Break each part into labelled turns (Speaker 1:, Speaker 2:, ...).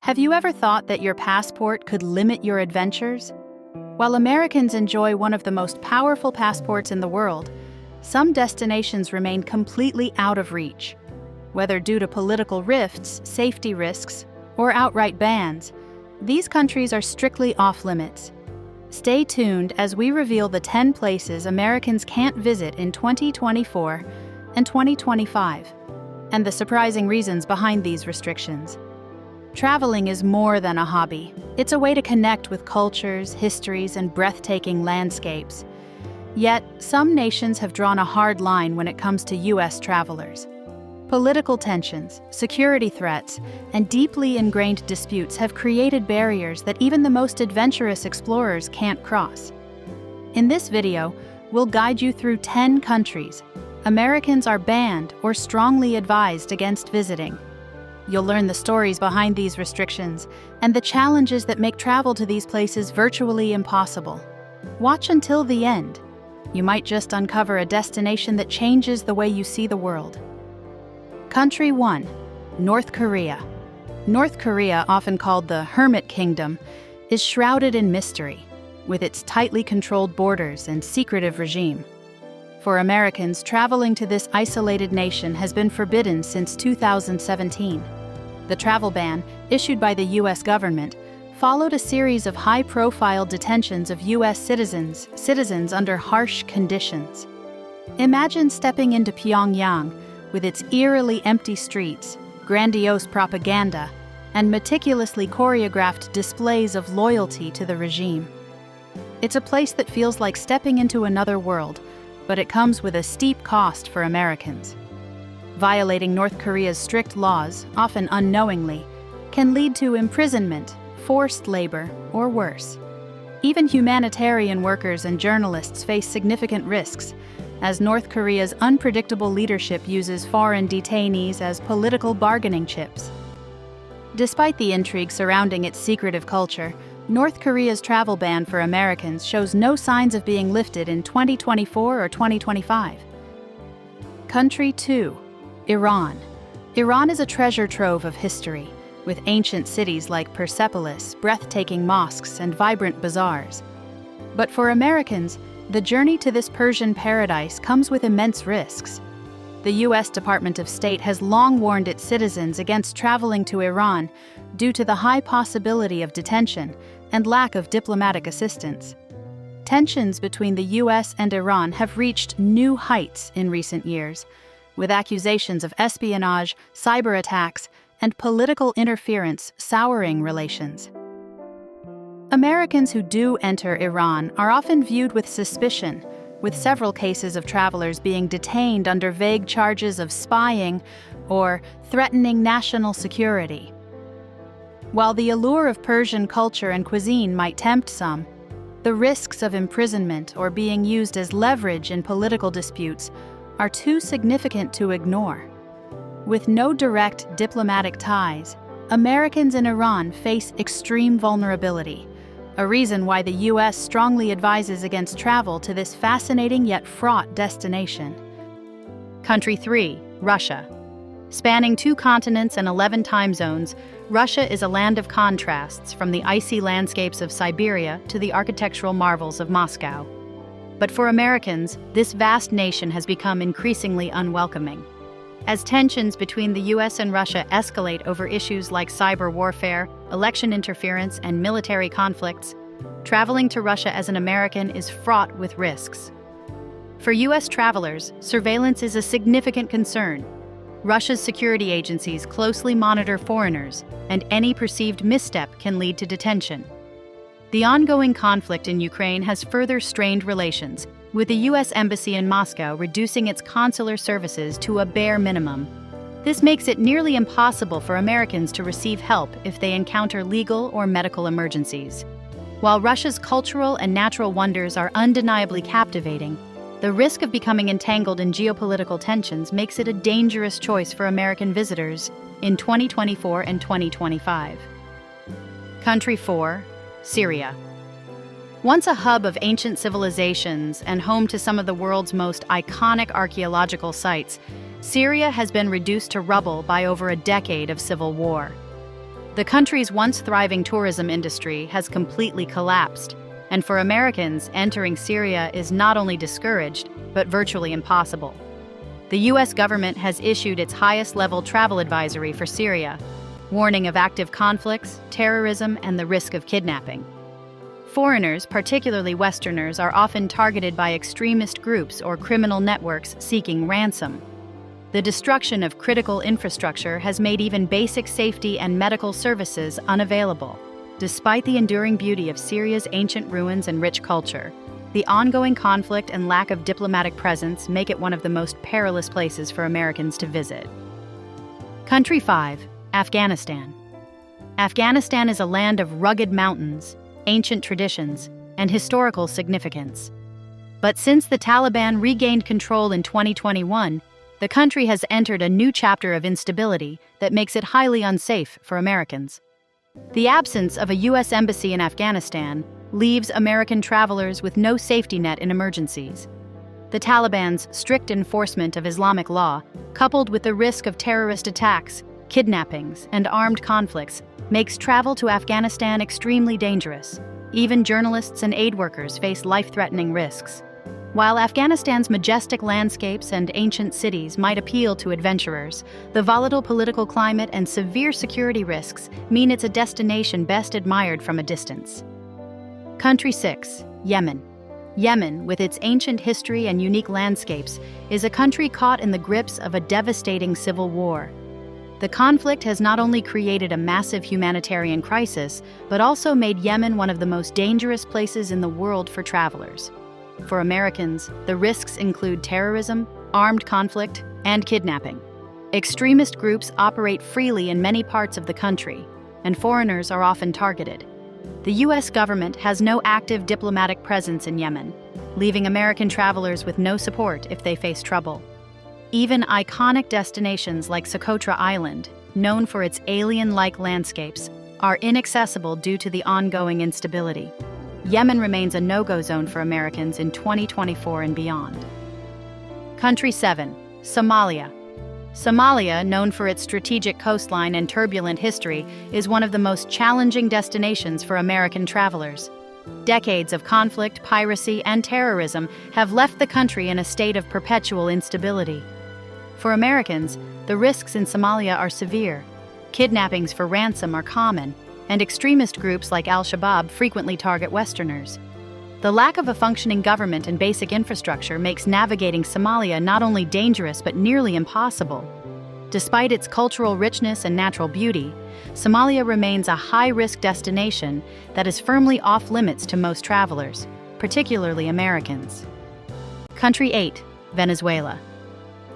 Speaker 1: Have you ever thought that your passport could limit your adventures? While Americans enjoy one of the most powerful passports in the world, some destinations remain completely out of reach. Whether due to political rifts, safety risks, or outright bans, these countries are strictly off-limits. Stay tuned as we reveal the 10 places Americans can't visit in 2024 and 2025, and the surprising reasons behind these restrictions. Traveling is more than a hobby. It's a way to connect with cultures, histories, and breathtaking landscapes. Yet, some nations have drawn a hard line when it comes to U.S. travelers. Political tensions, security threats, and deeply ingrained disputes have created barriers that even the most adventurous explorers can't cross. In this video, we'll guide you through 10 countries Americans are banned or strongly advised against visiting. You'll learn the stories behind these restrictions and the challenges that make travel to these places virtually impossible. Watch until the end. You might just uncover a destination that changes the way you see the world. Country 1. North Korea. North Korea, often called the Hermit Kingdom, is shrouded in mystery, with its tightly controlled borders and secretive regime. For Americans, traveling to this isolated nation has been forbidden since 2017. The travel ban, issued by the U.S. government, followed a series of high-profile detentions of U.S. citizens under harsh conditions. Imagine stepping into Pyongyang with its eerily empty streets, grandiose propaganda, and meticulously choreographed displays of loyalty to the regime. It's a place that feels like stepping into another world, but it comes with a steep cost for Americans. Violating North Korea's strict laws, often unknowingly, can lead to imprisonment, forced labor, or worse. Even humanitarian workers and journalists face significant risks, as North Korea's unpredictable leadership uses foreign detainees as political bargaining chips. Despite the intrigue surrounding its secretive culture, North Korea's travel ban for Americans shows no signs of being lifted in 2024 or 2025. Country 2. Iran. Iran is a treasure trove of history, with ancient cities like Persepolis, breathtaking mosques, and vibrant bazaars. But for Americans, the journey to this Persian paradise comes with immense risks. The U.S. Department of State has long warned its citizens against traveling to Iran due to the high possibility of detention and lack of diplomatic assistance. Tensions between the U.S. and Iran have reached new heights in recent years, with accusations of espionage, cyber attacks, and political interference souring relations. Americans who do enter Iran are often viewed with suspicion, with several cases of travelers being detained under vague charges of spying or threatening national security. While the allure of Persian culture and cuisine might tempt some, the risks of imprisonment or being used as leverage in political disputes are too significant to ignore. With no direct diplomatic ties, Americans in Iran face extreme vulnerability, a reason why the U.S. strongly advises against travel to this fascinating yet fraught destination. Country 3. Russia. Spanning 2 continents and 11 time zones, Russia is a land of contrasts, from the icy landscapes of Siberia to the architectural marvels of Moscow. But for Americans, this vast nation has become increasingly unwelcoming. As tensions between the U.S. and Russia escalate over issues like cyber warfare, election interference, and military conflicts, traveling to Russia as an American is fraught with risks. For U.S. travelers, surveillance is a significant concern. Russia's security agencies closely monitor foreigners, and any perceived misstep can lead to detention. The ongoing conflict in Ukraine has further strained relations, with the U.S. Embassy in Moscow reducing its consular services to a bare minimum. This makes it nearly impossible for Americans to receive help if they encounter legal or medical emergencies. While Russia's cultural and natural wonders are undeniably captivating, the risk of becoming entangled in geopolitical tensions makes it a dangerous choice for American visitors in 2024 and 2025. Country 4. Syria. Once a hub of ancient civilizations and home to some of the world's most iconic archaeological sites, Syria has been reduced to rubble by over a decade of civil war. The country's once thriving tourism industry has completely collapsed, and for Americans, entering Syria is not only discouraged, but virtually impossible. The U.S. government has issued its highest-level travel advisory for Syria, warning of active conflicts, terrorism, and the risk of kidnapping. Foreigners, particularly Westerners, are often targeted by extremist groups or criminal networks seeking ransom. The destruction of critical infrastructure has made even basic safety and medical services unavailable. Despite the enduring beauty of Syria's ancient ruins and rich culture, the ongoing conflict and lack of diplomatic presence make it one of the most perilous places for Americans to visit. Country 5. Afghanistan. Afghanistan is a land of rugged mountains, ancient traditions, and historical significance. But since the Taliban regained control in 2021, the country has entered a new chapter of instability that makes it highly unsafe for Americans. The absence of a U.S. embassy in Afghanistan leaves American travelers with no safety net in emergencies. The Taliban's strict enforcement of Islamic law, coupled with the risk of terrorist attacks, kidnappings, and armed conflicts, makes travel to Afghanistan extremely dangerous. Even journalists and aid workers face life-threatening risks. While Afghanistan's majestic landscapes and ancient cities might appeal to adventurers, the volatile political climate and severe security risks mean it's a destination best admired from a distance. Country 6. Yemen. Yemen, with its ancient history and unique landscapes, is a country caught in the grips of a devastating civil war. The conflict has not only created a massive humanitarian crisis, but also made Yemen one of the most dangerous places in the world for travelers. For Americans, the risks include terrorism, armed conflict, and kidnapping. Extremist groups operate freely in many parts of the country, and foreigners are often targeted. The U.S. government has no active diplomatic presence in Yemen, leaving American travelers with no support if they face trouble. Even iconic destinations like Socotra Island, known for its alien-like landscapes, are inaccessible due to the ongoing instability. Yemen remains a no-go zone for Americans in 2024 and beyond. Country 7. Somalia. Somalia, known for its strategic coastline and turbulent history, is one of the most challenging destinations for American travelers. Decades of conflict, piracy, and terrorism have left the country in a state of perpetual instability. For Americans, the risks in Somalia are severe. Kidnappings for ransom are common, and extremist groups like Al-Shabaab frequently target Westerners. The lack of a functioning government and basic infrastructure makes navigating Somalia not only dangerous but nearly impossible. Despite its cultural richness and natural beauty, Somalia remains a high-risk destination that is firmly off-limits to most travelers, particularly Americans. Country 8. Venezuela.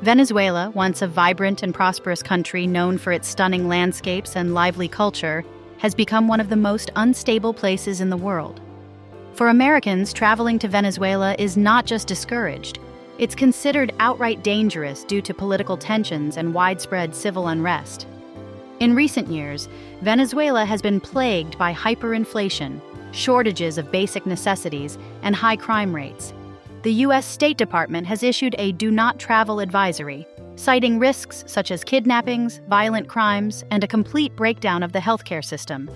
Speaker 1: Venezuela, once a vibrant and prosperous country known for its stunning landscapes and lively culture, has become one of the most unstable places in the world. For Americans, traveling to Venezuela is not just discouraged. It's considered outright dangerous due to political tensions and widespread civil unrest. In recent years, Venezuela has been plagued by hyperinflation, shortages of basic necessities, and high crime rates. The U.S. State Department has issued a do not travel advisory, citing risks such as kidnappings, violent crimes, and a complete breakdown of the healthcare system.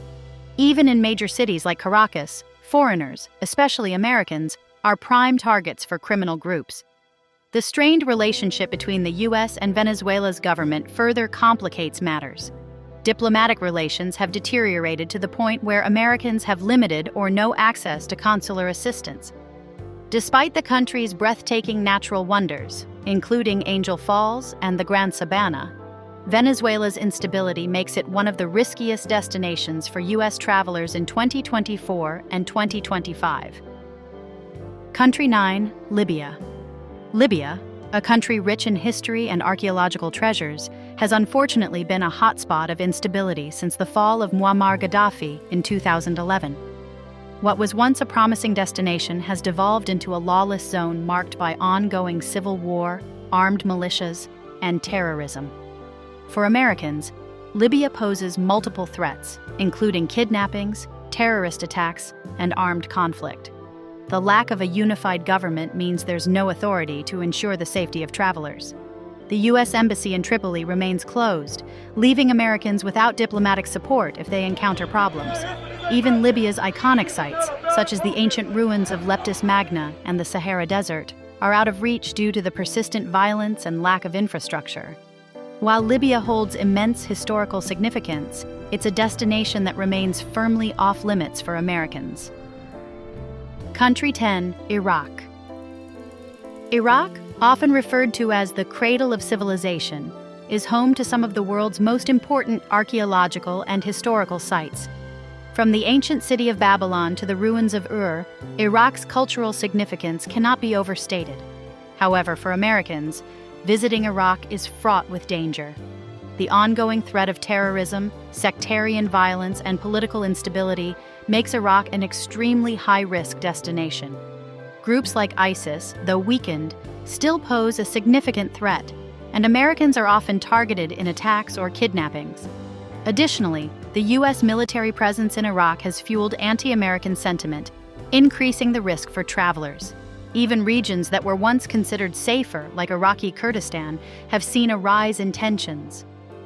Speaker 1: Even in major cities like Caracas, foreigners, especially Americans, are prime targets for criminal groups. The strained relationship between the U.S. and Venezuela's government further complicates matters. Diplomatic relations have deteriorated to the point where Americans have limited or no access to consular assistance. Despite the country's breathtaking natural wonders, including Angel Falls and the Grand Sabana, Venezuela's instability makes it one of the riskiest destinations for U.S. travelers in 2024 and 2025. Country 9. Libya. Libya, a country rich in history and archaeological treasures, has unfortunately been a hotspot of instability since the fall of Muammar Gaddafi in 2011. What was once a promising destination has devolved into a lawless zone marked by ongoing civil war, armed militias, and terrorism. For Americans, Libya poses multiple threats, including kidnappings, terrorist attacks, and armed conflict. The lack of a unified government means there's no authority to ensure the safety of travelers. the U.S. Embassy in Tripoli remains closed, leaving Americans without diplomatic support if they encounter problems. Even Libya's iconic sites, such as the ancient ruins of Leptis Magna and the Sahara Desert, are out of reach due to the persistent violence and lack of infrastructure. While Libya holds immense historical significance, it's a destination that remains firmly off-limits for Americans. Country 10, Iraq. Iraq, often referred to as the cradle of civilization, is home to some of the world's most important archaeological and historical sites. From the ancient city of Babylon to the ruins of Ur, Iraq's cultural significance cannot be overstated. However, for Americans, visiting Iraq is fraught with danger. The ongoing threat of terrorism, sectarian violence, and political instability makes Iraq an extremely high-risk destination. Groups like ISIS, though weakened, still pose a significant threat, and Americans are often targeted in attacks or kidnappings. Additionally, the U.S. military presence in Iraq has fueled anti-American sentiment, increasing the risk for travelers. Even regions that were once considered safer, like Iraqi Kurdistan, have seen a rise in tensions.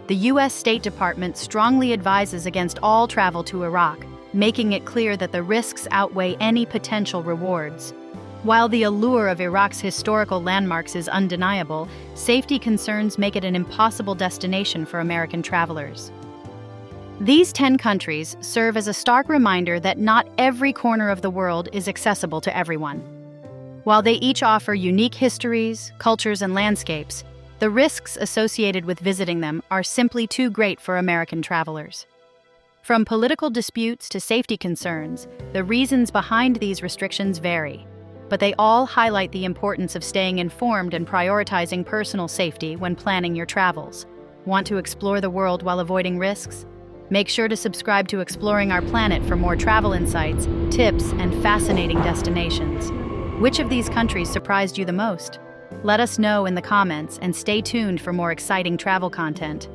Speaker 1: The U.S. State Department strongly advises against all travel to Iraq, making it clear that the risks outweigh any potential rewards. While the allure of Iraq's historical landmarks is undeniable, safety concerns make it an impossible destination for American travelers. These 10 countries serve as a stark reminder that not every corner of the world is accessible to everyone. While they each offer unique histories, cultures, and landscapes, the risks associated with visiting them are simply too great for American travelers. From political disputes to safety concerns, the reasons behind these restrictions vary, but they all highlight the importance of staying informed and prioritizing personal safety when planning your travels. Want to explore the world while avoiding risks? Make sure to subscribe to Exploring Our Planet for more travel insights, tips, and fascinating destinations. Which of these countries surprised you the most? Let us know in the comments and stay tuned for more exciting travel content.